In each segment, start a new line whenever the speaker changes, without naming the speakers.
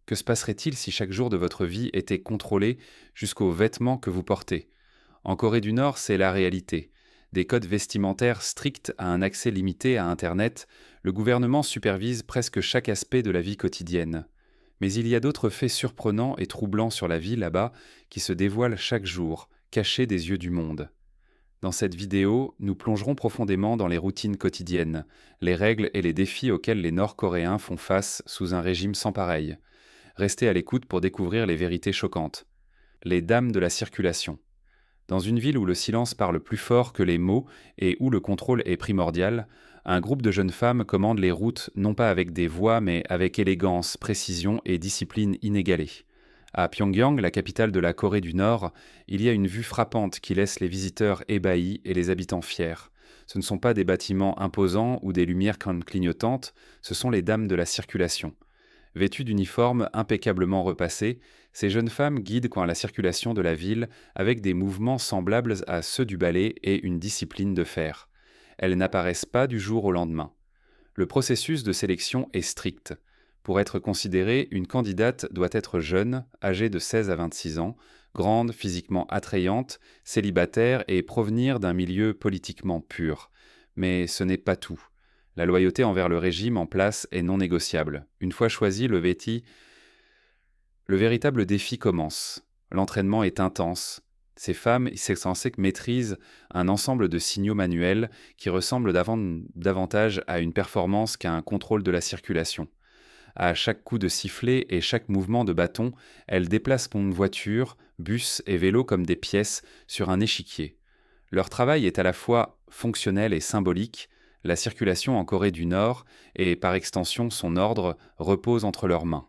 Que se passerait-il si chaque jour de votre vie était contrôlé jusqu'aux vêtements que vous portez? En Corée du Nord, c'est la réalité. Des codes vestimentaires stricts à un accès limité à Internet, le gouvernement supervise presque chaque aspect de la vie quotidienne. Mais il y a d'autres faits surprenants et troublants sur la vie là-bas qui se dévoilent chaque jour, cachés des yeux du monde. Dans cette vidéo, nous plongerons profondément dans les routines quotidiennes, les règles et les défis auxquels les Nord-Coréens font face sous un régime sans pareil. Restez à l'écoute pour découvrir les vérités choquantes. Les dames de la circulation. Dans une ville où le silence parle plus fort que les mots et où le contrôle est primordial, un groupe de jeunes femmes commande les routes non pas avec des voix mais avec élégance, précision et discipline inégalée. À Pyongyang, la capitale de la Corée du Nord, il y a une vue frappante qui laisse les visiteurs ébahis et les habitants fiers. Ce ne sont pas des bâtiments imposants ou des lumières clignotantes, ce sont les dames de la circulation. Vêtues d'uniformes impeccablement repassés, ces jeunes femmes guident la circulation de la ville avec des mouvements semblables à ceux du ballet et une discipline de fer. Elles n'apparaissent pas du jour au lendemain. Le processus de sélection est strict. Pour être considérée, une candidate doit être jeune, âgée de 16 à 26 ans, grande, physiquement attrayante, célibataire et provenir d'un milieu politiquement pur. Mais ce n'est pas tout. La loyauté envers le régime en place est non négociable. Une fois choisi le véritable défi commence. L'entraînement est intense. Ces femmes, c'est censé que maîtrisent un ensemble de signaux manuels qui ressemblent davantage à une performance qu'à un contrôle de la circulation. À chaque coup de sifflet et chaque mouvement de bâton, elles déplacent une voiture, bus et vélo comme des pièces sur un échiquier. Leur travail est à la fois fonctionnel et symbolique. La circulation en Corée du Nord, et par extension son ordre, repose entre leurs mains.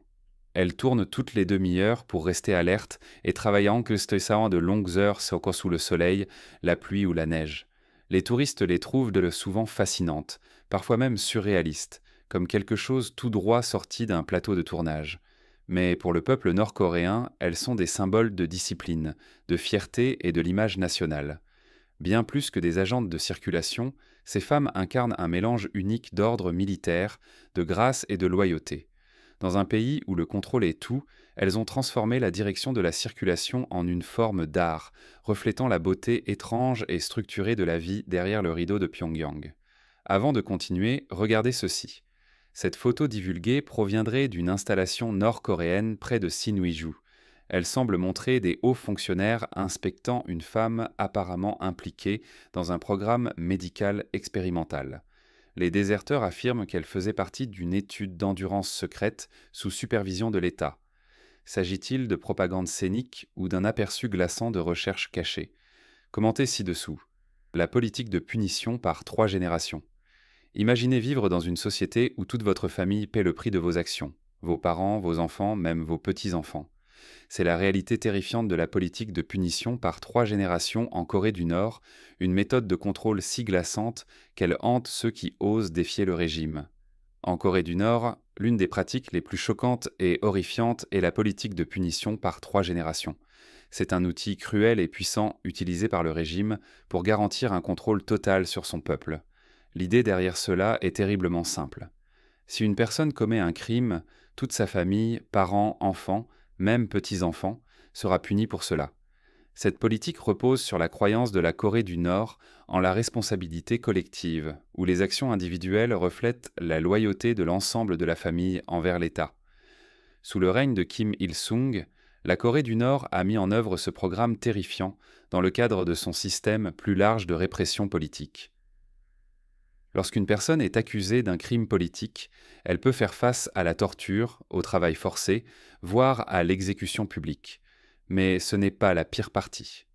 Elles tournent toutes les demi-heures pour rester alertes et travaillent incessamment de longues heures sous le soleil, la pluie ou la neige. Les touristes les trouvent souvent fascinantes, parfois même surréalistes, comme quelque chose tout droit sorti d'un plateau de tournage. Mais pour le peuple nord-coréen, elles sont des symboles de discipline, de fierté et de l'image nationale. Bien plus que des agentes de circulation, ces femmes incarnent un mélange unique d'ordre militaire, de grâce et de loyauté. Dans un pays où le contrôle est tout, elles ont transformé la direction de la circulation en une forme d'art, reflétant la beauté étrange et structurée de la vie derrière le rideau de Pyongyang. Avant de continuer, regardez ceci. Cette photo divulguée proviendrait d'une installation nord-coréenne près de Sinuiju. Elle semble montrer des hauts fonctionnaires inspectant une femme apparemment impliquée dans un programme médical expérimental. Les déserteurs affirment qu'elle faisait partie d'une étude d'endurance secrète sous supervision de l'État. S'agit-il de propagande scénique ou d'un aperçu glaçant de recherche cachée? Commentez ci-dessous. La politique de punition par 3 générations. Imaginez vivre dans une société où toute votre famille paie le prix de vos actions. Vos parents, vos enfants, même vos petits-enfants. C'est la réalité terrifiante de la politique de punition par 3 générations en Corée du Nord, une méthode de contrôle si glaçante qu'elle hante ceux qui osent défier le régime. En Corée du Nord, l'une des pratiques les plus choquantes et horrifiantes est la politique de punition par 3 générations. C'est un outil cruel et puissant utilisé par le régime pour garantir un contrôle total sur son peuple. L'idée derrière cela est terriblement simple. Si une personne commet un crime, toute sa famille, parents, enfants, même petits-enfants, sera punie pour cela. Cette politique repose sur la croyance de la Corée du Nord en la responsabilité collective, où les actions individuelles reflètent la loyauté de l'ensemble de la famille envers l'État. Sous le règne de Kim Il-sung, la Corée du Nord a mis en œuvre ce programme terrifiant dans le cadre de son système plus large de répression politique. Lorsqu'une personne est accusée d'un crime politique, elle peut faire face à la torture, au travail forcé, voire à l'exécution publique. Mais ce n'est pas la pire partie.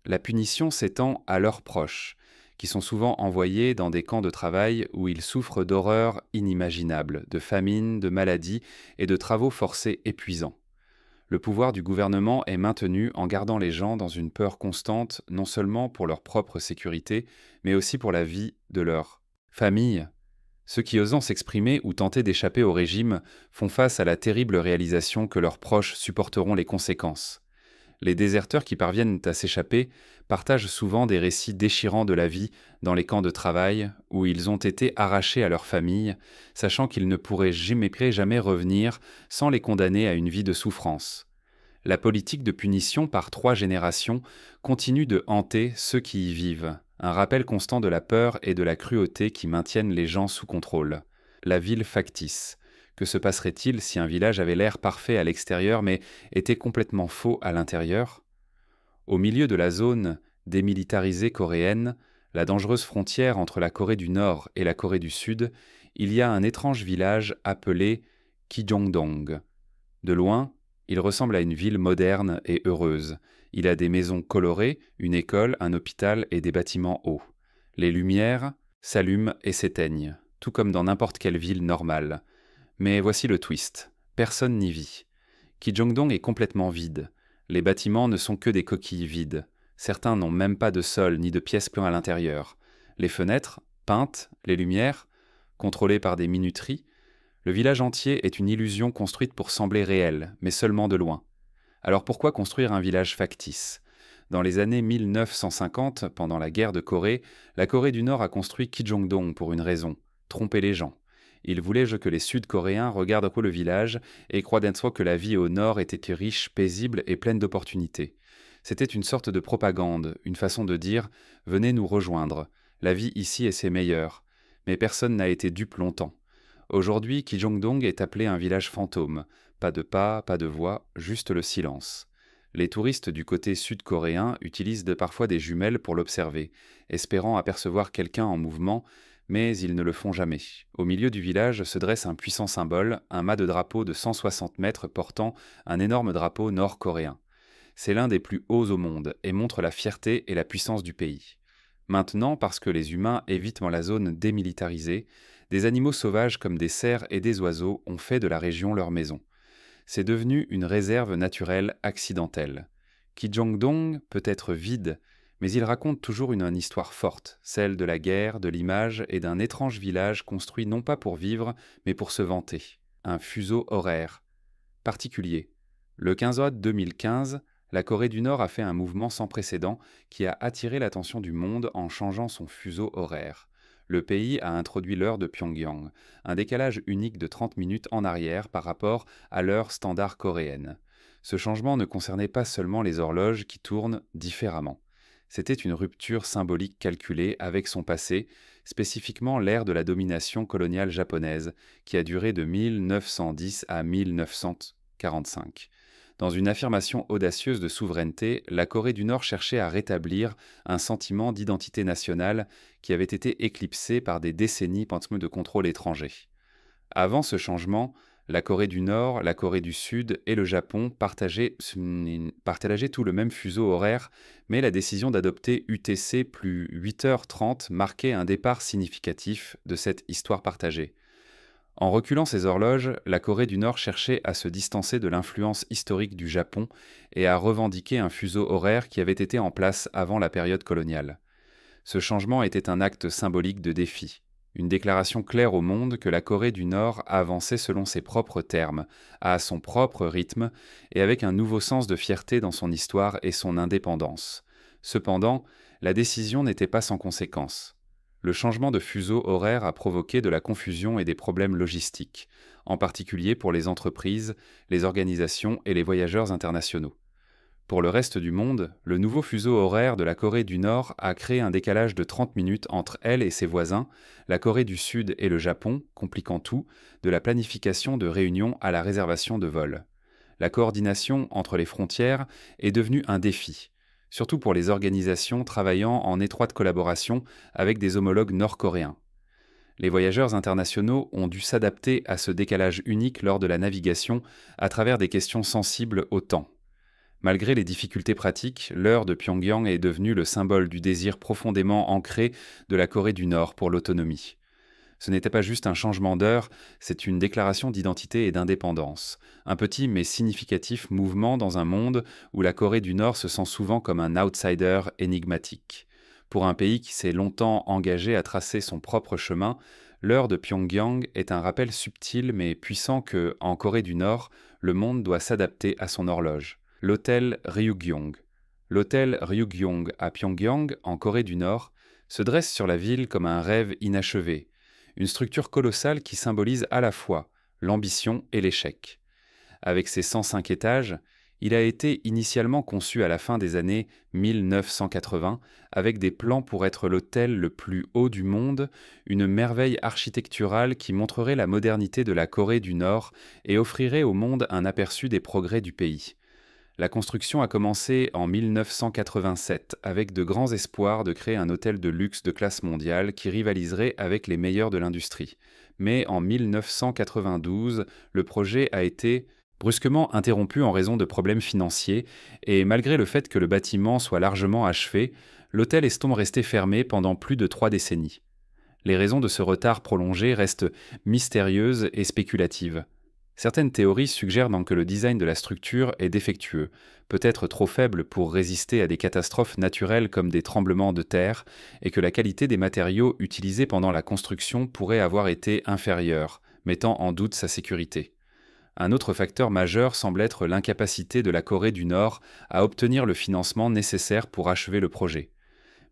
La punition s'étend à leurs proches, qui sont souvent envoyés dans des camps de travail où ils souffrent d'horreurs inimaginables, de famine, de maladies et de travaux forcés épuisants. Le pouvoir du gouvernement est maintenu en gardant les gens dans une peur constante, non seulement pour leur propre sécurité, mais aussi pour la vie de leur famille. Ceux qui osant s'exprimer ou tenter d'échapper au régime font face à la terrible réalisation que leurs proches supporteront les conséquences. Les déserteurs qui parviennent à s'échapper partagent souvent des récits déchirants de la vie dans les camps de travail où ils ont été arrachés à leur famille, sachant qu'ils ne pourraient jamais revenir sans les condamner à une vie de souffrance. La politique de punition par 3 générations continue de hanter ceux qui y vivent, un rappel constant de la peur et de la cruauté qui maintiennent les gens sous contrôle. La ville factice. Que se passerait-il si un village avait l'air parfait à l'extérieur mais était complètement faux à l'intérieur? Au milieu de la zone démilitarisée coréenne, la dangereuse frontière entre la Corée du Nord et la Corée du Sud, il y a un étrange village appelé Kijongdong. De loin, il ressemble à une ville moderne et heureuse. Il a des maisons colorées, une école, un hôpital et des bâtiments hauts. Les lumières s'allument et s'éteignent, tout comme dans n'importe quelle ville normale. Mais voici le twist. Personne n'y vit. Kijongdong est complètement vide. Les bâtiments ne sont que des coquilles vides. Certains n'ont même pas de sol ni de pièces pleines à l'intérieur. Les fenêtres, peintes, les lumières, contrôlées par des minuteries, le village entier est une illusion construite pour sembler réelle, mais seulement de loin. Alors pourquoi construire un village factice? Dans les années 1950, pendant la guerre de Corée, la Corée du Nord a construit Kijongdong pour une raison, tromper les gens. Ils voulaient que les Sud-Coréens regardent le village et croient d'être que la vie au Nord était riche, paisible et pleine d'opportunités. C'était une sorte de propagande, une façon de dire « Venez nous rejoindre, la vie ici est c'est meilleur ». Mais personne n'a été dupe longtemps. Aujourd'hui, Kijongdong est appelé un village fantôme. Pas de pas, pas de voix, juste le silence. Les touristes du côté sud-coréen utilisent parfois des jumelles pour l'observer, espérant apercevoir quelqu'un en mouvement, mais ils ne le font jamais. Au milieu du village se dresse un puissant symbole, un mât de drapeau de 160 mètres portant un énorme drapeau nord-coréen. C'est l'un des plus hauts au monde et montre la fierté et la puissance du pays. Maintenant, parce que les humains évitent la zone démilitarisée, des animaux sauvages comme des cerfs et des oiseaux ont fait de la région leur maison. C'est devenu une réserve naturelle accidentelle. Kijongdong peut être vide, mais il raconte toujours une histoire forte, celle de la guerre, de l'image et d'un étrange village construit non pas pour vivre, mais pour se vanter. Un fuseau horaire particulier. Le 15 août 2015, la Corée du Nord a fait un mouvement sans précédent qui a attiré l'attention du monde en changeant son fuseau horaire. Le pays a introduit l'heure de Pyongyang, un décalage unique de 30 minutes en arrière par rapport à l'heure standard coréenne. Ce changement ne concernait pas seulement les horloges qui tournent différemment. C'était une rupture symbolique calculée avec son passé, spécifiquement l'ère de la domination coloniale japonaise, qui a duré de 1910 à 1945. Dans une affirmation audacieuse de souveraineté, la Corée du Nord cherchait à rétablir un sentiment d'identité nationale qui avait été éclipsé par des décennies de contrôle étranger. Avant ce changement, la Corée du Nord, la Corée du Sud et le Japon partageaient tout le même fuseau horaire, mais la décision d'adopter UTC plus 8h30 marquait un départ significatif de cette histoire partagée. En reculant ses horloges, la Corée du Nord cherchait à se distancer de l'influence historique du Japon et à revendiquer un fuseau horaire qui avait été en place avant la période coloniale. Ce changement était un acte symbolique de défi, une déclaration claire au monde que la Corée du Nord avançait selon ses propres termes, à son propre rythme et avec un nouveau sens de fierté dans son histoire et son indépendance. Cependant, la décision n'était pas sans conséquences. Le changement de fuseau horaire a provoqué de la confusion et des problèmes logistiques, en particulier pour les entreprises, les organisations et les voyageurs internationaux. Pour le reste du monde, le nouveau fuseau horaire de la Corée du Nord a créé un décalage de 30 minutes entre elle et ses voisins, la Corée du Sud et le Japon, compliquant tout, de la planification de réunions à la réservation de vols. La coordination entre les frontières est devenue un défi, surtout pour les organisations travaillant en étroite collaboration avec des homologues nord-coréens. Les voyageurs internationaux ont dû s'adapter à ce décalage unique lors de la navigation à travers des questions sensibles au temps. Malgré les difficultés pratiques, l'heure de Pyongyang est devenue le symbole du désir profondément ancré de la Corée du Nord pour l'autonomie. Ce n'était pas juste un changement d'heure, c'est une déclaration d'identité et d'indépendance. Un petit mais significatif mouvement dans un monde où la Corée du Nord se sent souvent comme un outsider énigmatique. Pour un pays qui s'est longtemps engagé à tracer son propre chemin, l'heure de Pyongyang est un rappel subtil mais puissant que, en Corée du Nord, le monde doit s'adapter à son horloge. L'hôtel Ryugyong. L'hôtel Ryugyong à Pyongyang, en Corée du Nord, se dresse sur la ville comme un rêve inachevé, une structure colossale qui symbolise à la fois l'ambition et l'échec. Avec ses 105 étages, il a été initialement conçu à la fin des années 1980 avec des plans pour être l'hôtel le plus haut du monde, une merveille architecturale qui montrerait la modernité de la Corée du Nord et offrirait au monde un aperçu des progrès du pays. La construction a commencé en 1987 avec de grands espoirs de créer un hôtel de luxe de classe mondiale qui rivaliserait avec les meilleurs de l'industrie. Mais en 1992, le projet a été brusquement interrompu en raison de problèmes financiers et malgré le fait que le bâtiment soit largement achevé, l'hôtel estompe rester fermé pendant plus de 3 décennies. Les raisons de ce retard prolongé restent mystérieuses et spéculatives. Certaines théories suggèrent donc que le design de la structure est défectueux, peut-être trop faible pour résister à des catastrophes naturelles comme des tremblements de terre, et que la qualité des matériaux utilisés pendant la construction pourrait avoir été inférieure, mettant en doute sa sécurité. Un autre facteur majeur semble être l'incapacité de la Corée du Nord à obtenir le financement nécessaire pour achever le projet.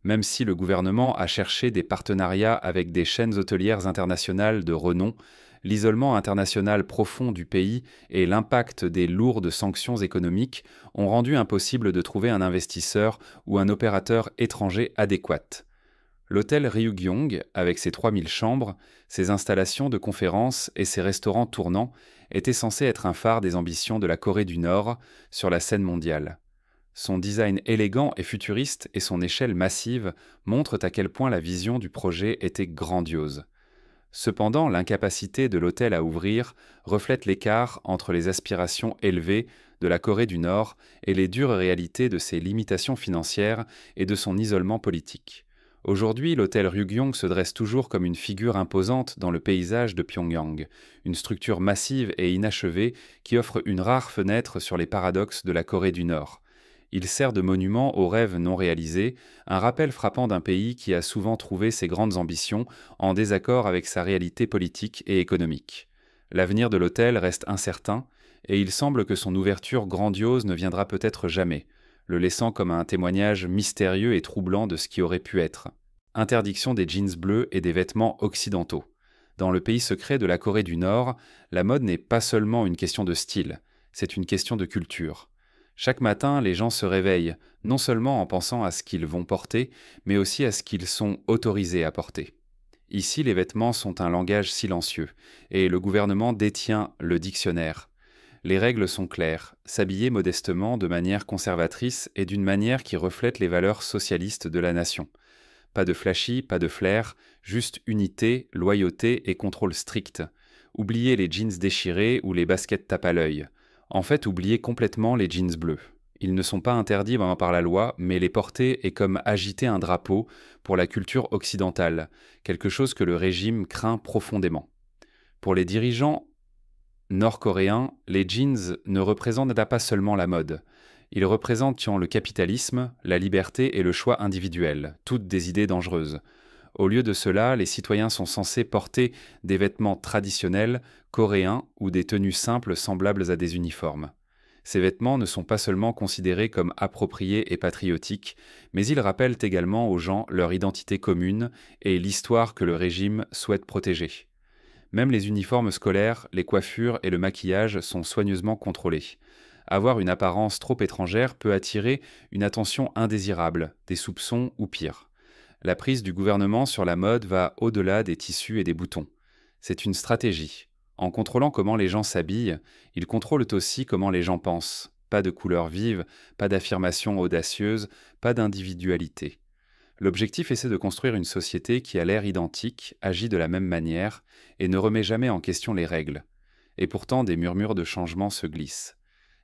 Même si le gouvernement a cherché des partenariats avec des chaînes hôtelières internationales de renom, l'isolement international profond du pays et l'impact des lourdes sanctions économiques ont rendu impossible de trouver un investisseur ou un opérateur étranger adéquat. L'hôtel Ryugyong, avec ses 3000 chambres, ses installations de conférences et ses restaurants tournants, était censé être un phare des ambitions de la Corée du Nord sur la scène mondiale. Son design élégant et futuriste et son échelle massive montrent à quel point la vision du projet était grandiose. Cependant, l'incapacité de l'hôtel à ouvrir reflète l'écart entre les aspirations élevées de la Corée du Nord et les dures réalités de ses limitations financières et de son isolement politique. Aujourd'hui, l'hôtel Ryugyong se dresse toujours comme une figure imposante dans le paysage de Pyongyang, une structure massive et inachevée qui offre une rare fenêtre sur les paradoxes de la Corée du Nord. Il sert de monument aux rêves non réalisés, un rappel frappant d'un pays qui a souvent trouvé ses grandes ambitions en désaccord avec sa réalité politique et économique. L'avenir de l'hôtel reste incertain, et il semble que son ouverture grandiose ne viendra peut-être jamais, le laissant comme un témoignage mystérieux et troublant de ce qui aurait pu être. Interdiction des jeans bleus et des vêtements occidentaux. Dans le pays secret de la Corée du Nord, la mode n'est pas seulement une question de style, c'est une question de culture. Chaque matin, les gens se réveillent, non seulement en pensant à ce qu'ils vont porter, mais aussi à ce qu'ils sont autorisés à porter. Ici, les vêtements sont un langage silencieux, et le gouvernement détient le dictionnaire. Les règles sont claires, s'habiller modestement de manière conservatrice et d'une manière qui reflète les valeurs socialistes de la nation. Pas de flashy, pas de flair, juste unité, loyauté et contrôle strict. Oubliez les jeans déchirés ou les baskets tape à l'œil. En fait, oubliez complètement les jeans bleus. Ils ne sont pas interdits par la loi, mais les porter est comme agiter un drapeau pour la culture occidentale, quelque chose que le régime craint profondément. Pour les dirigeants nord-coréens, les jeans ne représentent pas seulement la mode. Ils représentent le capitalisme, la liberté et le choix individuel, toutes des idées dangereuses. Au lieu de cela, les citoyens sont censés porter des vêtements traditionnels, coréens ou des tenues simples semblables à des uniformes. Ces vêtements ne sont pas seulement considérés comme appropriés et patriotiques, mais ils rappellent également aux gens leur identité commune et l'histoire que le régime souhaite protéger. Même les uniformes scolaires, les coiffures et le maquillage sont soigneusement contrôlés. Avoir une apparence trop étrangère peut attirer une attention indésirable, des soupçons ou pire. La prise du gouvernement sur la mode va au-delà des tissus et des boutons. C'est une stratégie. En contrôlant comment les gens s'habillent, ils contrôlent aussi comment les gens pensent. Pas de couleurs vives, pas d'affirmations audacieuses, pas d'individualité. L'objectif est de construire une société qui a l'air identique, agit de la même manière et ne remet jamais en question les règles. Et pourtant, des murmures de changement se glissent.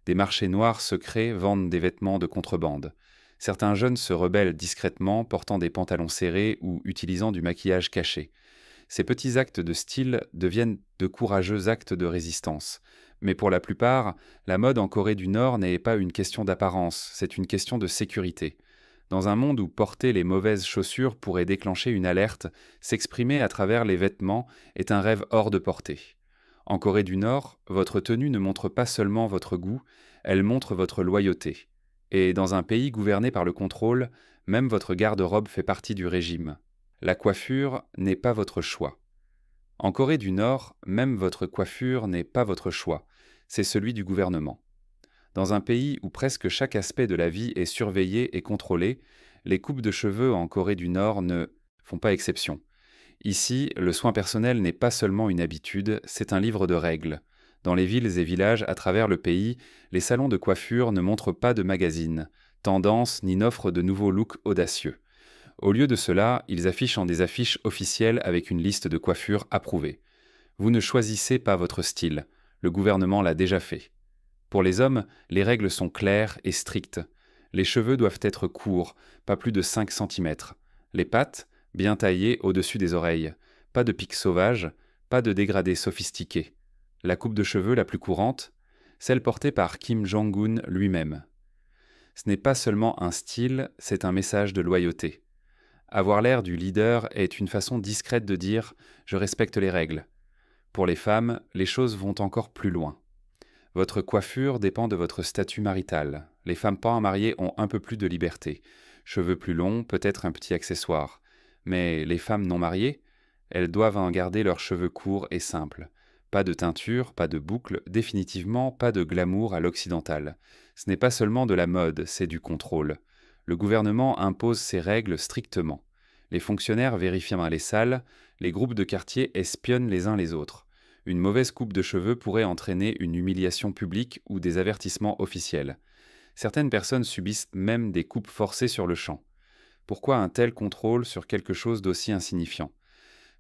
Des marchés noirs secrets vendent des vêtements de contrebande. Certains jeunes se rebellent discrètement, portant des pantalons serrés ou utilisant du maquillage caché. Ces petits actes de style deviennent de courageux actes de résistance. Mais pour la plupart, la mode en Corée du Nord n'est pas une question d'apparence, c'est une question de sécurité. Dans un monde où porter les mauvaises chaussures pourrait déclencher une alerte, s'exprimer à travers les vêtements est un rêve hors de portée. En Corée du Nord, votre tenue ne montre pas seulement votre goût, elle montre votre loyauté. Et dans un pays gouverné par le contrôle, même votre garde-robe fait partie du régime. La coiffure n'est pas votre choix. En Corée du Nord, même votre coiffure n'est pas votre choix, c'est celui du gouvernement. Dans un pays où presque chaque aspect de la vie est surveillé et contrôlé, les coupes de cheveux en Corée du Nord ne font pas exception. Ici, le soin personnel n'est pas seulement une habitude, c'est un livre de règles. Dans les villes et villages à travers le pays, les salons de coiffure ne montrent pas de magazines, tendances ni n'offrent de nouveaux looks audacieux. Au lieu de cela, ils affichent en des affiches officielles avec une liste de coiffures approuvées. Vous ne choisissez pas votre style, le gouvernement l'a déjà fait. Pour les hommes, les règles sont claires et strictes. Les cheveux doivent être courts, pas plus de 5 cm. Les pattes, bien taillées au-dessus des oreilles. Pas de pics sauvages, pas de dégradés sophistiqués. La coupe de cheveux la plus courante, celle portée par Kim Jong-un lui-même. Ce n'est pas seulement un style, c'est un message de loyauté. Avoir l'air du leader est une façon discrète de dire « je respecte les règles ». Pour les femmes, les choses vont encore plus loin. Votre coiffure dépend de votre statut marital. Les femmes pas mariées ont un peu plus de liberté. Cheveux plus longs, peut-être un petit accessoire. Mais les femmes non mariées, elles doivent en garder leurs cheveux courts et simples. Pas de teinture, pas de boucles, définitivement pas de glamour à l'occidental. Ce n'est pas seulement de la mode, c'est du contrôle. Le gouvernement impose ses règles strictement. Les fonctionnaires vérifient les salles, les groupes de quartier espionnent les uns les autres. Une mauvaise coupe de cheveux pourrait entraîner une humiliation publique ou des avertissements officiels. Certaines personnes subissent même des coupes forcées sur le champ. Pourquoi un tel contrôle sur quelque chose d'aussi insignifiant ?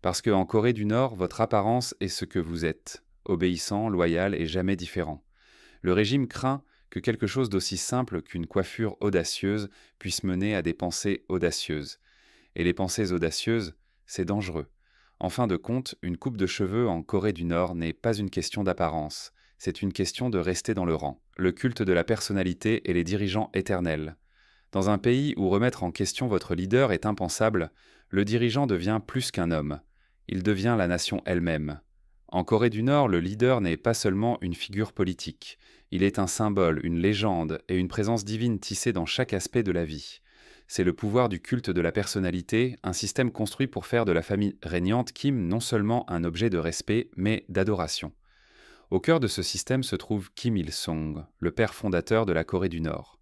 Parce qu'en Corée du Nord, votre apparence est ce que vous êtes, obéissant, loyal et jamais différent. Le régime craint que quelque chose d'aussi simple qu'une coiffure audacieuse puisse mener à des pensées audacieuses. Et les pensées audacieuses, c'est dangereux. En fin de compte, une coupe de cheveux en Corée du Nord n'est pas une question d'apparence, c'est une question de rester dans le rang. Le culte de la personnalité et les dirigeants éternels. Dans un pays où remettre en question votre leader est impensable, le dirigeant devient plus qu'un homme. Il devient la nation elle-même. En Corée du Nord, le leader n'est pas seulement une figure politique. Il est un symbole, une légende et une présence divine tissée dans chaque aspect de la vie. C'est le pouvoir du culte de la personnalité, un système construit pour faire de la famille régnante Kim non seulement un objet de respect, mais d'adoration. Au cœur de ce système se trouve Kim Il-sung, le père fondateur de la Corée du Nord.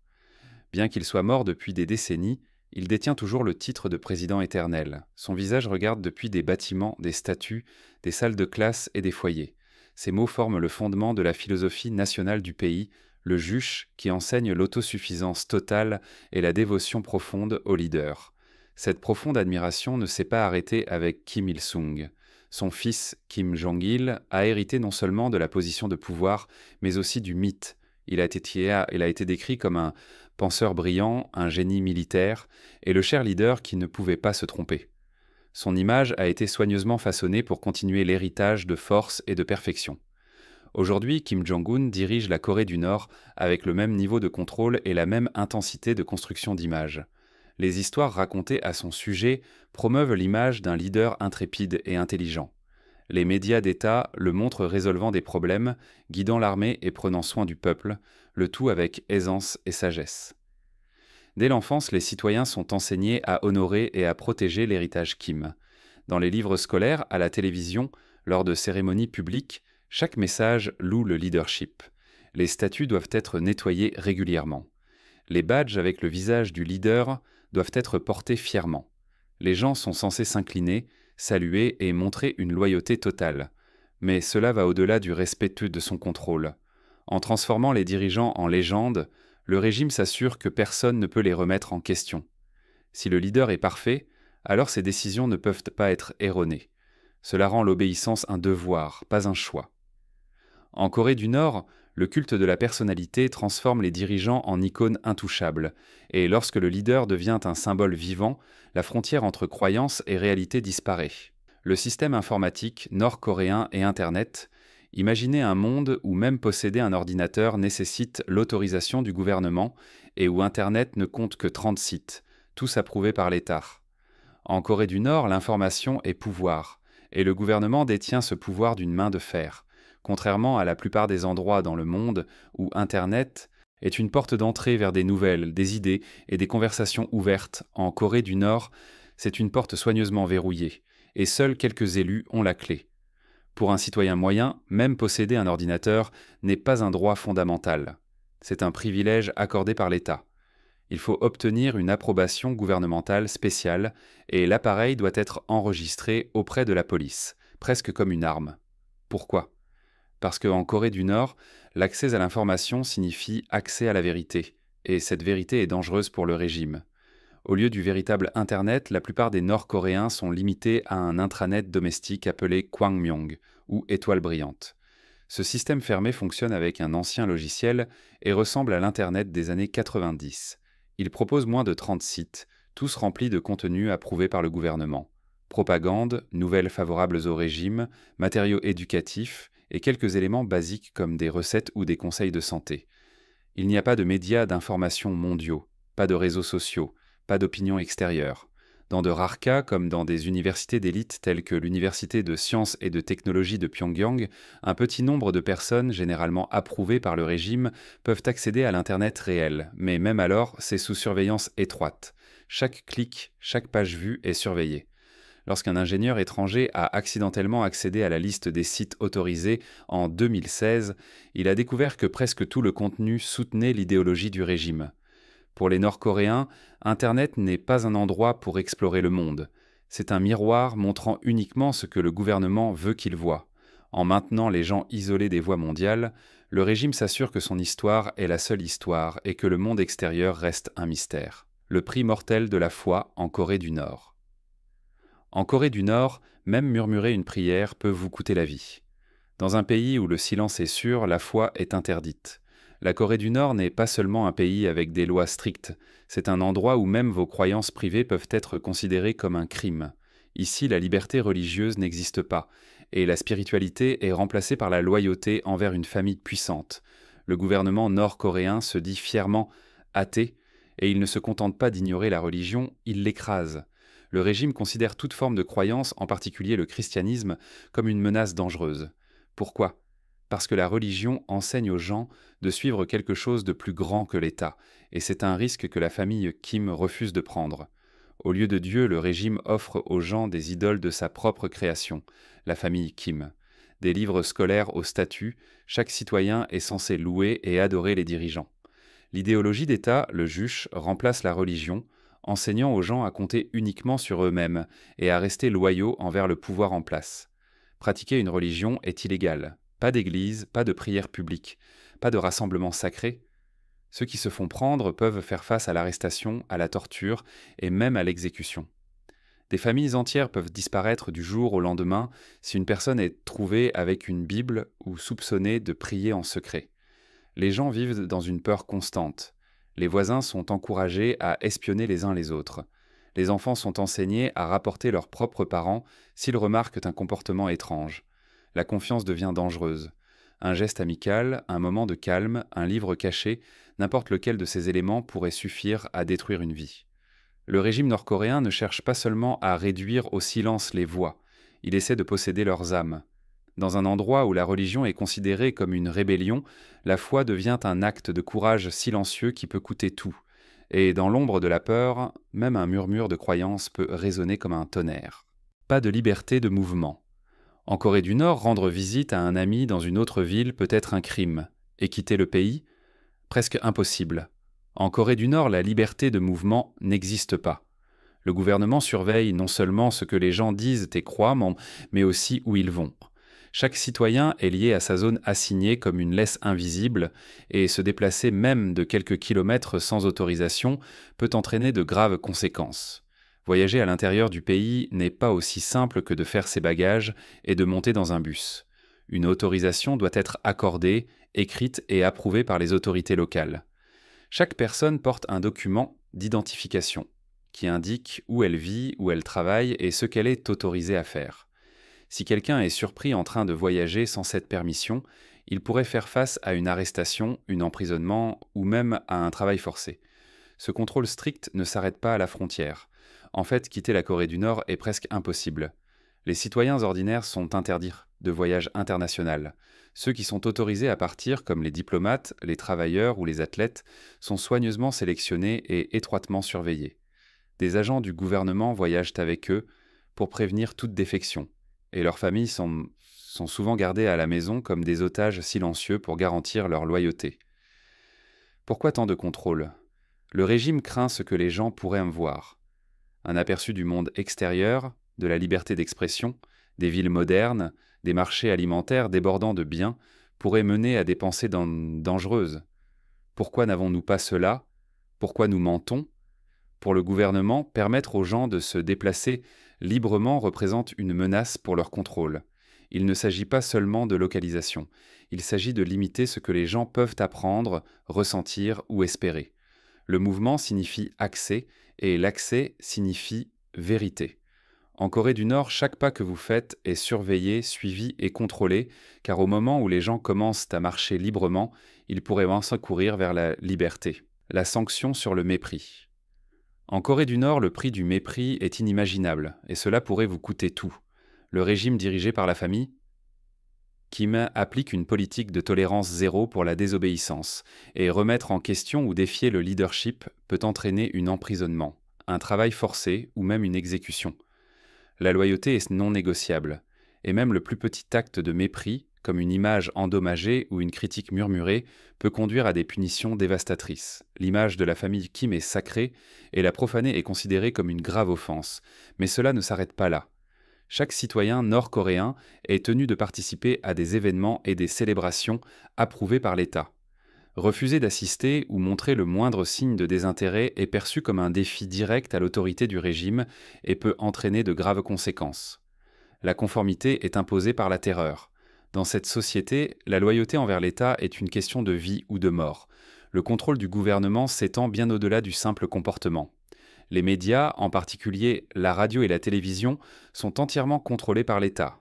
Bien qu'il soit mort depuis des décennies, il détient toujours le titre de président éternel. Son visage regarde depuis des bâtiments, des statues, des salles de classe et des foyers. Ces mots forment le fondement de la philosophie nationale du pays, le juche qui enseigne l'autosuffisance totale et la dévotion profonde au leader. Cette profonde admiration ne s'est pas arrêtée avec Kim Il-sung. Son fils, Kim Jong-il, a hérité non seulement de la position de pouvoir, mais aussi du mythe. Il a été décrit comme un penseur brillant, un génie militaire, et le cher leader qui ne pouvait pas se tromper. Son image a été soigneusement façonnée pour continuer l'héritage de force et de perfection. Aujourd'hui, Kim Jong-un dirige la Corée du Nord avec le même niveau de contrôle et la même intensité de construction d'image. Les histoires racontées à son sujet promeuvent l'image d'un leader intrépide et intelligent. Les médias d'État le montrent résolvant des problèmes, guidant l'armée et prenant soin du peuple, le tout avec aisance et sagesse. Dès l'enfance, les citoyens sont enseignés à honorer et à protéger l'héritage Kim. Dans les livres scolaires, à la télévision, lors de cérémonies publiques, chaque message loue le leadership. Les statues doivent être nettoyées régulièrement. Les badges avec le visage du leader doivent être portés fièrement. Les gens sont censés s'incliner, saluer et montrer une loyauté totale. Mais cela va au-delà du respect de son contrôle. En transformant les dirigeants en légendes, le régime s'assure que personne ne peut les remettre en question. Si le leader est parfait, alors ses décisions ne peuvent pas être erronées. Cela rend l'obéissance un devoir, pas un choix. En Corée du Nord, le culte de la personnalité transforme les dirigeants en icônes intouchables, et lorsque le leader devient un symbole vivant, la frontière entre croyance et réalité disparaît. Le système informatique nord-coréen et Internet, imaginez un monde où même posséder un ordinateur nécessite l'autorisation du gouvernement et où Internet ne compte que 30 sites, tous approuvés par l'État. En Corée du Nord, l'information est pouvoir, et le gouvernement détient ce pouvoir d'une main de fer. contrairement à la plupart des endroits dans le monde où Internet est une porte d'entrée vers des nouvelles, des idées et des conversations ouvertes. En Corée du Nord, c'est une porte soigneusement verrouillée, et seuls quelques élus ont la clé. Pour un citoyen moyen, même posséder un ordinateur n'est pas un droit fondamental. C'est un privilège accordé par l'État. Il faut obtenir une approbation gouvernementale spéciale et l'appareil doit être enregistré auprès de la police, presque comme une arme. Pourquoi ? Parce qu'en Corée du Nord, l'accès à l'information signifie accès à la vérité, et cette vérité est dangereuse pour le régime. Au lieu du véritable Internet, la plupart des Nord-Coréens sont limités à un intranet domestique appelé Kwangmyong, ou étoile brillante. Ce système fermé fonctionne avec un ancien logiciel et ressemble à l'Internet des années 90. Il propose moins de 30 sites, tous remplis de contenus approuvés par le gouvernement. Propagande, nouvelles favorables au régime, matériaux éducatifs et quelques éléments basiques comme des recettes ou des conseils de santé. Il n'y a pas de médias d'information mondiaux, pas de réseaux sociaux, pas d'opinion extérieure. Dans de rares cas, comme dans des universités d'élite telles que l'Université de sciences et de technologie de Pyongyang, un petit nombre de personnes, généralement approuvées par le régime, peuvent accéder à l'Internet réel, mais même alors, c'est sous surveillance étroite. Chaque clic, chaque page vue est surveillée. Lorsqu'un ingénieur étranger a accidentellement accédé à la liste des sites autorisés en 2016, il a découvert que presque tout le contenu soutenait l'idéologie du régime. Pour les Nord-Coréens, Internet n'est pas un endroit pour explorer le monde. C'est un miroir montrant uniquement ce que le gouvernement veut qu'ils voient. En maintenant les gens isolés des voies mondiales, le régime s'assure que son histoire est la seule histoire et que le monde extérieur reste un mystère. Le prix mortel de la foi en Corée du Nord. En Corée du Nord, même murmurer une prière peut vous coûter la vie. Dans un pays où le silence est sûr, la foi est interdite. La Corée du Nord n'est pas seulement un pays avec des lois strictes, c'est un endroit où même vos croyances privées peuvent être considérées comme un crime. Ici, la liberté religieuse n'existe pas, et la spiritualité est remplacée par la loyauté envers une famille puissante. Le gouvernement nord-coréen se dit fièrement athée, et il ne se contente pas d'ignorer la religion, il l'écrase. Le régime considère toute forme de croyance, en particulier le christianisme, comme une menace dangereuse. Pourquoi ? Parce que la religion enseigne aux gens de suivre quelque chose de plus grand que l'État, et c'est un risque que la famille Kim refuse de prendre. Au lieu de Dieu, le régime offre aux gens des idoles de sa propre création, la famille Kim. Des livres scolaires aux statues, chaque citoyen est censé louer et adorer les dirigeants. L'idéologie d'État, le juche, remplace la religion, enseignant aux gens à compter uniquement sur eux-mêmes et à rester loyaux envers le pouvoir en place. Pratiquer une religion est illégal. Pas d'église, pas de prière publique, pas de rassemblement sacré. Ceux qui se font prendre peuvent faire face à l'arrestation, à la torture et même à l'exécution. Des familles entières peuvent disparaître du jour au lendemain si une personne est trouvée avec une Bible ou soupçonnée de prier en secret. Les gens vivent dans une peur constante. Les voisins sont encouragés à espionner les uns les autres. Les enfants sont enseignés à rapporter leurs propres parents s'ils remarquent un comportement étrange. La confiance devient dangereuse. Un geste amical, un moment de calme, un livre caché, n'importe lequel de ces éléments pourrait suffire à détruire une vie. Le régime nord-coréen ne cherche pas seulement à réduire au silence les voix, il essaie de posséder leurs âmes. Dans un endroit où la religion est considérée comme une rébellion, la foi devient un acte de courage silencieux qui peut coûter tout. Et dans l'ombre de la peur, même un murmure de croyance peut résonner comme un tonnerre. Pas de liberté de mouvement. En Corée du Nord, rendre visite à un ami dans une autre ville peut être un crime. Et quitter le pays ? Presque impossible. En Corée du Nord, la liberté de mouvement n'existe pas. Le gouvernement surveille non seulement ce que les gens disent et croient, mais aussi où ils vont. Chaque citoyen est lié à sa zone assignée comme une laisse invisible, et se déplacer même de quelques kilomètres sans autorisation peut entraîner de graves conséquences. Voyager à l'intérieur du pays n'est pas aussi simple que de faire ses bagages et de monter dans un bus. Une autorisation doit être accordée, écrite et approuvée par les autorités locales. Chaque personne porte un document d'identification qui indique où elle vit, où elle travaille et ce qu'elle est autorisée à faire. Si quelqu'un est surpris en train de voyager sans cette permission, il pourrait faire face à une arrestation, un emprisonnement ou même à un travail forcé. Ce contrôle strict ne s'arrête pas à la frontière. En fait, quitter la Corée du Nord est presque impossible. Les citoyens ordinaires sont interdits de voyage international. Ceux qui sont autorisés à partir, comme les diplomates, les travailleurs ou les athlètes, sont soigneusement sélectionnés et étroitement surveillés. Des agents du gouvernement voyagent avec eux pour prévenir toute défection, et leurs familles sont souvent gardées à la maison comme des otages silencieux pour garantir leur loyauté. Pourquoi tant de contrôle? Le régime craint ce que les gens pourraient en voir. Un aperçu du monde extérieur, de la liberté d'expression, des villes modernes, des marchés alimentaires débordant de biens, pourrait mener à des pensées dangereuses. Pourquoi n'avons-nous pas cela? Pourquoi nous mentons? Pour le gouvernement, permettre aux gens de se déplacer librement représente une menace pour leur contrôle. Il ne s'agit pas seulement de localisation, il s'agit de limiter ce que les gens peuvent apprendre, ressentir ou espérer. Le mouvement signifie accès et l'accès signifie vérité. En Corée du Nord, chaque pas que vous faites est surveillé, suivi et contrôlé, car au moment où les gens commencent à marcher librement, ils pourraient enfin courir vers la liberté. La sanction sur le mépris. En Corée du Nord, le prix du mépris est inimaginable, et cela pourrait vous coûter tout. Le régime dirigé par la famille Kim applique une politique de tolérance zéro pour la désobéissance, et remettre en question ou défier le leadership peut entraîner un emprisonnement, un travail forcé ou même une exécution. La loyauté est non négociable, et même le plus petit acte de mépris, comme une image endommagée ou une critique murmurée, peut conduire à des punitions dévastatrices. L'image de la famille Kim est sacrée, et la profaner est considérée comme une grave offense. Mais cela ne s'arrête pas là. Chaque citoyen nord-coréen est tenu de participer à des événements et des célébrations approuvés par l'État. Refuser d'assister ou montrer le moindre signe de désintérêt est perçu comme un défi direct à l'autorité du régime et peut entraîner de graves conséquences. La conformité est imposée par la terreur. Dans cette société, la loyauté envers l'État est une question de vie ou de mort. Le contrôle du gouvernement s'étend bien au-delà du simple comportement. Les médias, en particulier la radio et la télévision, sont entièrement contrôlés par l'État.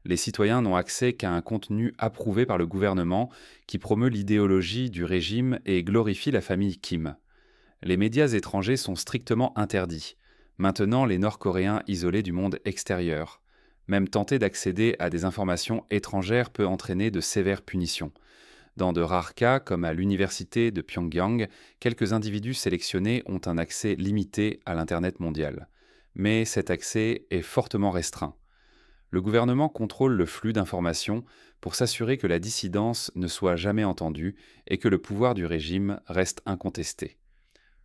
Les citoyens n'ont accès qu'à un contenu approuvé par le gouvernement qui promeut l'idéologie du régime et glorifie la famille Kim. Les médias étrangers sont strictement interdits, maintenant les Nord-Coréens isolés du monde extérieur. Même tenter d'accéder à des informations étrangères peut entraîner de sévères punitions. Dans de rares cas, comme à l'université de Pyongyang, quelques individus sélectionnés ont un accès limité à l'Internet mondial. Mais cet accès est fortement restreint. Le gouvernement contrôle le flux d'informations pour s'assurer que la dissidence ne soit jamais entendue et que le pouvoir du régime reste incontesté.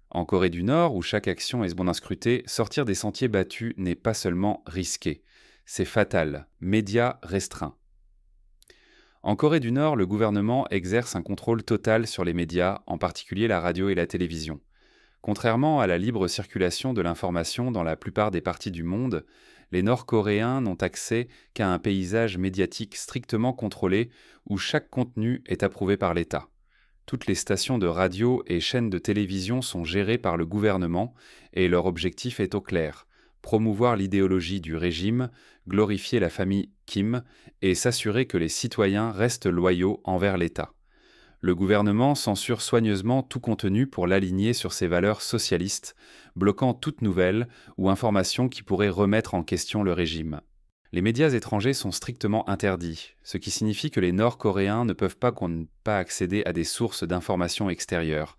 En Corée du Nord, où chaque action est bon à scruter, sortir des sentiers battus n'est pas seulement risqué, c'est fatal, médias restreints. En Corée du Nord, le gouvernement exerce un contrôle total sur les médias, en particulier la radio et la télévision. Contrairement à la libre circulation de l'information dans la plupart des parties du monde, les Nord-Coréens n'ont accès qu'à un paysage médiatique strictement contrôlé où chaque contenu est approuvé par l'État. Toutes les stations de radio et chaînes de télévision sont gérées par le gouvernement et leur objectif est au clair: promouvoir l'idéologie du régime, glorifier la famille Kim et s'assurer que les citoyens restent loyaux envers l'État. Le gouvernement censure soigneusement tout contenu pour l'aligner sur ses valeurs socialistes, bloquant toute nouvelle ou information qui pourrait remettre en question le régime. Les médias étrangers sont strictement interdits, ce qui signifie que les Nord-Coréens ne peuvent pas accéder à des sources d'informations extérieures.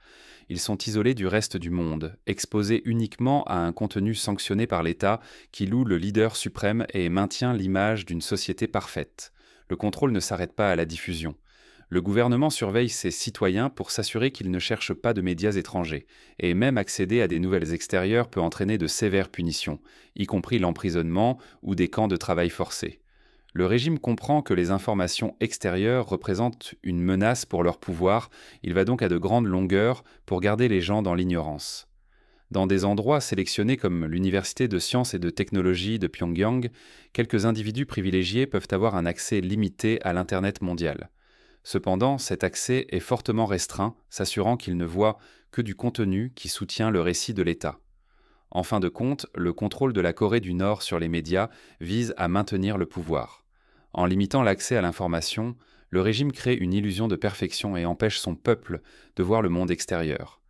Ils sont isolés du reste du monde, exposés uniquement à un contenu sanctionné par l'État qui loue le leader suprême et maintient l'image d'une société parfaite. Le contrôle ne s'arrête pas à la diffusion. Le gouvernement surveille ses citoyens pour s'assurer qu'ils ne cherchent pas de médias étrangers, et même accéder à des nouvelles extérieures peut entraîner de sévères punitions, y compris l'emprisonnement ou des camps de travail forcés. Le régime comprend que les informations extérieures représentent une menace pour leur pouvoir, il va donc à de grandes longueurs pour garder les gens dans l'ignorance. Dans des endroits sélectionnés comme l'Université de sciences et de technologie de Pyongyang, quelques individus privilégiés peuvent avoir un accès limité à l'Internet mondial. Cependant, cet accès est fortement restreint, s'assurant qu'ils ne voient que du contenu qui soutient le récit de l'État. En fin de compte, le contrôle de la Corée du Nord sur les médias vise à maintenir le pouvoir. En limitant l'accès à l'information, le régime crée une illusion de perfection et empêche son peuple de voir le monde extérieur.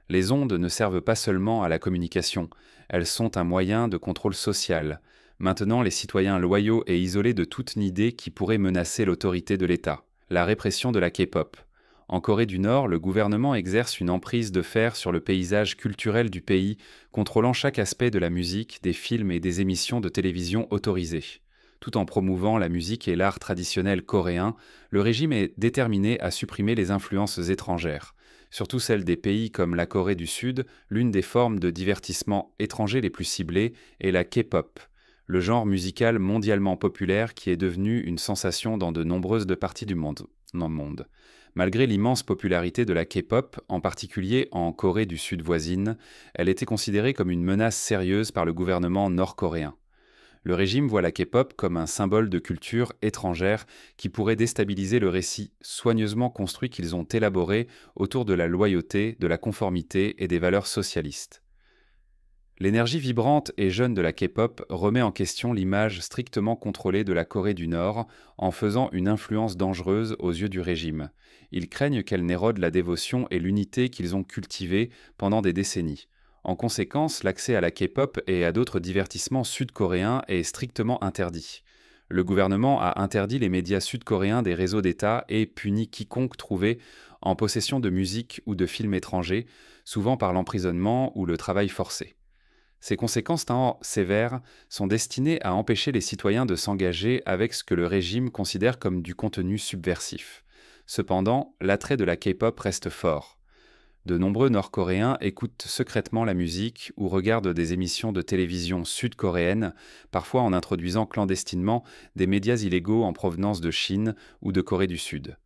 Les ondes ne servent pas seulement à la communication, elles sont un moyen de contrôle social. maintenant les citoyens loyaux et isolés de toute idée qui pourrait menacer l'autorité de l'État. La répression de la K-pop. En Corée du Nord, le gouvernement exerce une emprise de fer sur le paysage culturel du pays, contrôlant chaque aspect de la musique, des films et des émissions de télévision autorisées. Tout en promouvant la musique et l'art traditionnel coréen, le régime est déterminé à supprimer les influences étrangères. Surtout celles des pays comme la Corée du Sud, l'une des formes de divertissement étranger les plus ciblées est la K-pop, le genre musical mondialement populaire qui est devenu une sensation dans de nombreuses parties du monde. Malgré l'immense popularité de la K-pop, en particulier en Corée du Sud voisine, elle était considérée comme une menace sérieuse par le gouvernement nord-coréen. Le régime voit la K-pop comme un symbole de culture étrangère qui pourrait déstabiliser le récit soigneusement construit qu'ils ont élaboré autour de la loyauté, de la conformité et des valeurs socialistes. L'énergie vibrante et jeune de la K-pop remet en question l'image strictement contrôlée de la Corée du Nord en faisant une influence dangereuse aux yeux du régime. Ils craignent qu'elle n'érode la dévotion et l'unité qu'ils ont cultivées pendant des décennies. En conséquence, l'accès à la K-pop et à d'autres divertissements sud-coréens est strictement interdit. Le gouvernement a interdit les médias sud-coréens des réseaux d'État et puni quiconque trouvé en possession de musique ou de films étrangers, souvent par l'emprisonnement ou le travail forcé. Ces conséquences tant sévères sont destinées à empêcher les citoyens de s'engager avec ce que le régime considère comme du contenu subversif. Cependant, l'attrait de la K-pop reste fort. De nombreux Nord-Coréens écoutent secrètement la musique ou regardent des émissions de télévision sud-coréennes, parfois en introduisant clandestinement des médias illégaux en provenance de Chine ou de Corée du Sud.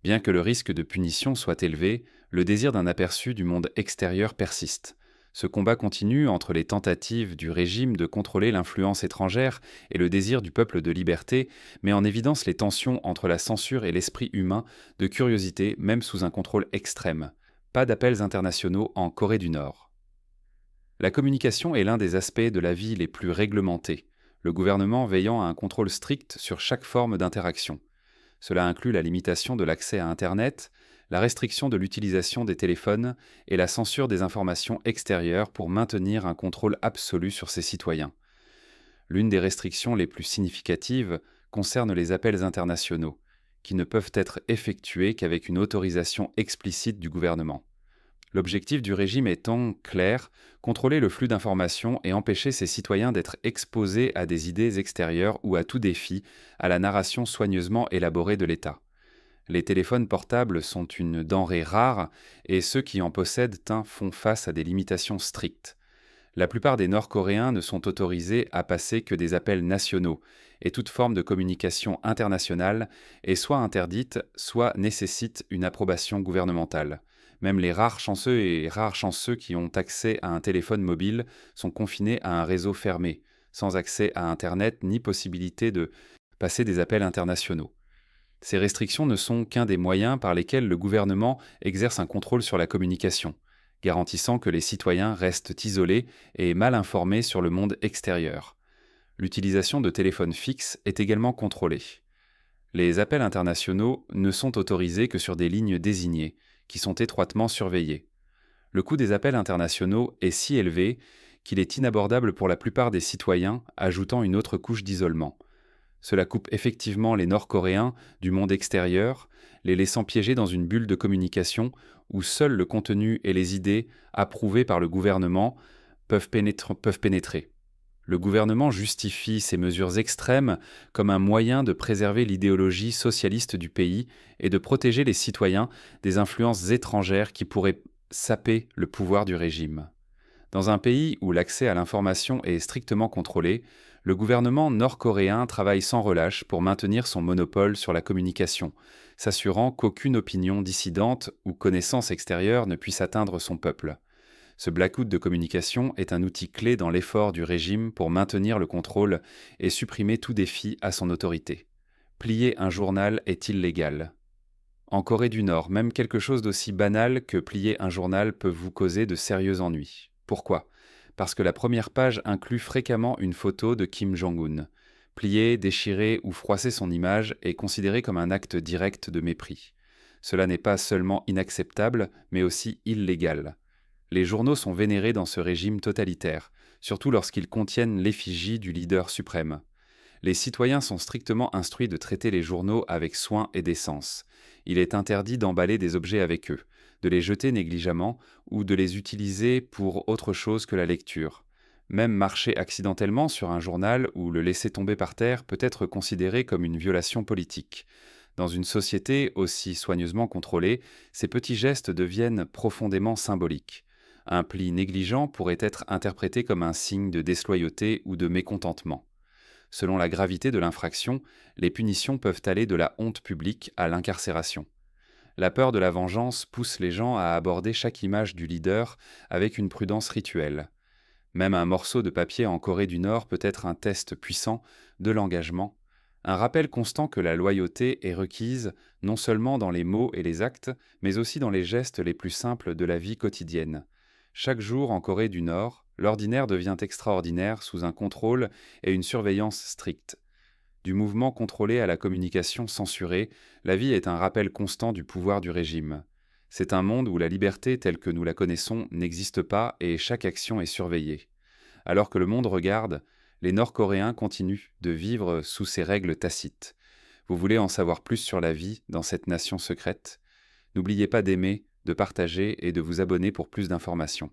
Bien que le risque de punition soit élevé, le désir d'un aperçu du monde extérieur persiste. Ce combat continu entre les tentatives du régime de contrôler l'influence étrangère et le désir du peuple de liberté met en évidence les tensions entre la censure et l'esprit humain de curiosité, même sous un contrôle extrême. Pas d'appels internationaux en Corée du Nord. La communication est l'un des aspects de la vie les plus réglementés, le gouvernement veillant à un contrôle strict sur chaque forme d'interaction. Cela inclut la limitation de l'accès à Internet, la restriction de l'utilisation des téléphones et la censure des informations extérieures pour maintenir un contrôle absolu sur ses citoyens. L'une des restrictions les plus significatives concerne les appels internationaux, qui ne peuvent être effectués qu'avec une autorisation explicite du gouvernement. L'objectif du régime étant clair, contrôler le flux d'informations et empêcher ses citoyens d'être exposés à des idées extérieures ou à tout défi à la narration soigneusement élaborée de l'État. Les téléphones portables sont une denrée rare et ceux qui en possèdent un font face à des limitations strictes. La plupart des Nord-Coréens ne sont autorisés à passer que des appels nationaux et toute forme de communication internationale est soit interdite, soit nécessite une approbation gouvernementale. Même les rares chanceux qui ont accès à un téléphone mobile sont confinés à un réseau fermé, sans accès à Internet ni possibilité de passer des appels internationaux. Ces restrictions ne sont qu'un des moyens par lesquels le gouvernement exerce un contrôle sur la communication, garantissant que les citoyens restent isolés et mal informés sur le monde extérieur. L'utilisation de téléphones fixes est également contrôlée. Les appels internationaux ne sont autorisés que sur des lignes désignées, qui sont étroitement surveillées. Le coût des appels internationaux est si élevé qu'il est inabordable pour la plupart des citoyens, ajoutant une autre couche d'isolement. Cela coupe effectivement les Nord-Coréens du monde extérieur, les laissant piégés dans une bulle de communication où seul le contenu et les idées approuvées par le gouvernement peuvent pénétrer. Le gouvernement justifie ces mesures extrêmes comme un moyen de préserver l'idéologie socialiste du pays et de protéger les citoyens des influences étrangères qui pourraient saper le pouvoir du régime. Dans un pays où l'accès à l'information est strictement contrôlé, le gouvernement nord-coréen travaille sans relâche pour maintenir son monopole sur la communication, s'assurant qu'aucune opinion dissidente ou connaissance extérieure ne puisse atteindre son peuple. Ce blackout de communication est un outil clé dans l'effort du régime pour maintenir le contrôle et supprimer tout défi à son autorité. Plier un journal est illégal. En Corée du Nord, même quelque chose d'aussi banal que plier un journal peut vous causer de sérieux ennuis. Pourquoi ? Parce que la première page inclut fréquemment une photo de Kim Jong-un. Plier, déchirer ou froisser son image est considéré comme un acte direct de mépris. Cela n'est pas seulement inacceptable, mais aussi illégal. Les journaux sont vénérés dans ce régime totalitaire, surtout lorsqu'ils contiennent l'effigie du leader suprême. Les citoyens sont strictement instruits de traiter les journaux avec soin et décence. Il est interdit d'emballer des objets avec eux, de les jeter négligemment ou de les utiliser pour autre chose que la lecture. Même marcher accidentellement sur un journal ou le laisser tomber par terre peut être considéré comme une violation politique. Dans une société aussi soigneusement contrôlée, ces petits gestes deviennent profondément symboliques. Un pli négligent pourrait être interprété comme un signe de déloyauté ou de mécontentement. Selon la gravité de l'infraction, les punitions peuvent aller de la honte publique à l'incarcération. La peur de la vengeance pousse les gens à aborder chaque image du leader avec une prudence rituelle. Même un morceau de papier en Corée du Nord peut être un test puissant de l'engagement, un rappel constant que la loyauté est requise non seulement dans les mots et les actes, mais aussi dans les gestes les plus simples de la vie quotidienne. Chaque jour en Corée du Nord, l'ordinaire devient extraordinaire sous un contrôle et une surveillance stricte. Du mouvement contrôlé à la communication censurée, la vie est un rappel constant du pouvoir du régime. C'est un monde où la liberté telle que nous la connaissons n'existe pas et chaque action est surveillée. Alors que le monde regarde, les Nord-Coréens continuent de vivre sous ces règles tacites. Vous voulez en savoir plus sur la vie dans cette nation secrète? N'oubliez pas d'aimer, de partager et de vous abonner pour plus d'informations.